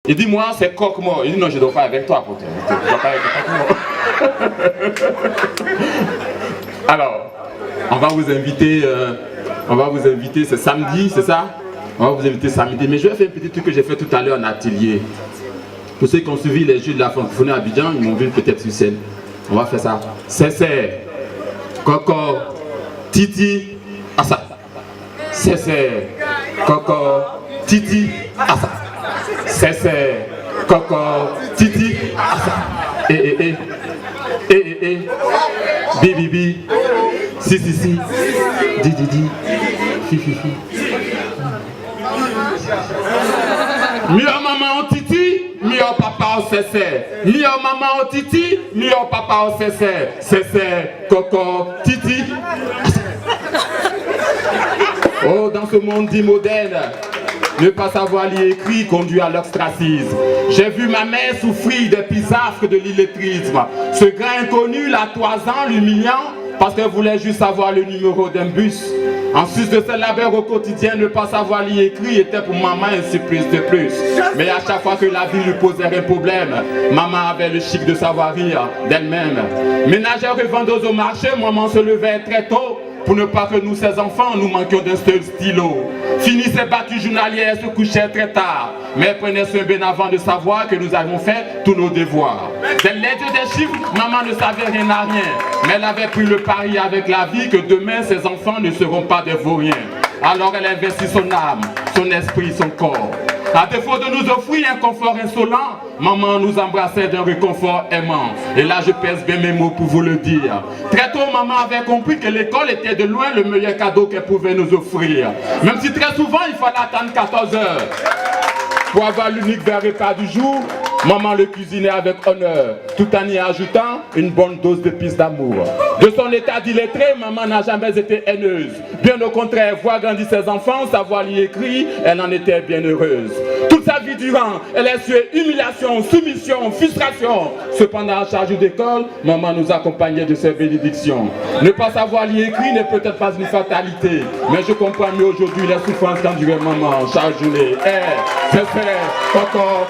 Il dit, moi, c'est croque-mort. Il dit, non, je ne dors pas avec toi, pourtant. Je ne dors pas avec croque-mort. Alors, on va vous inviter, c'est samedi, c'est ça? On va vous inviter samedi. Mais je vais faire un petit truc que j'ai fait tout à l'heure en atelier. Pour ceux qui ont suivi les Jeux de la francophonie à Abidjan, ils m'ont vu peut-être sur scène. On va faire ça. C'est Coco, Titi, Assa. C'est Coco, Titi, Assa. C'est Coco, Titi, Assa. Bibi, si, di, fi. Mio maman au titi, mio papa au cessé. Mio maman au titi, mio papa au cessé. Cessé, coco, titi. Oh, dans ce monde dit moderne, ne pas savoir lire écrit conduit à l'ostracisme. J'ai vu ma mère souffrir des pisâtres de l'illettrisme. Ce grand inconnu, la toisant, l'humiliant, parce qu'elle voulait juste savoir le numéro d'un bus. En sus de ses labeurs au quotidien, ne pas savoir lire écrit était pour maman un supplice de plus. Mais à chaque fois que la vie lui posait un problème, maman avait le chic de savoir rire d'elle-même. Ménagère et vendeuse au marché, maman se levait très tôt pour ne pas que nous, ses enfants, nous manquions d'un seul stylo. Finissait battue journalière, se couchait très tard. Mais elle prenait soin bien avant de savoir que nous avons fait tous nos devoirs. Des lettres des chiffres, maman ne savait rien à rien. Mais elle avait pris le pari avec la vie que demain, ses enfants ne seront pas des vauriens. Alors elle investit son âme, son esprit, son corps. À défaut de nous offrir un confort insolent, maman nous embrassait d'un réconfort aimant. Et là, je pèse bien mes mots pour vous le dire. Très tôt, maman avait compris que l'école était de loin le meilleur cadeau qu'elle pouvait nous offrir. Même si très souvent, il fallait attendre 14 heures. Pour avoir l'unique verre repas du jour, maman le cuisinait avec honneur, tout en y ajoutant une bonne dose d'épices d'amour. De son état d'illettré, maman n'a jamais été haineuse. Bien au contraire, voir grandir ses enfants, savoir lire écrit, elle en était bien heureuse. Toute sa vie durant, elle a sué humiliation, soumission, frustration. Cependant, à chaque jour d'école, maman nous accompagnait de ses bénédictions. Ne pas savoir lire écrit n'est peut-être pas une fatalité, mais je comprends mieux aujourd'hui les souffrances qu'endurait maman chaque journée. C'est coco,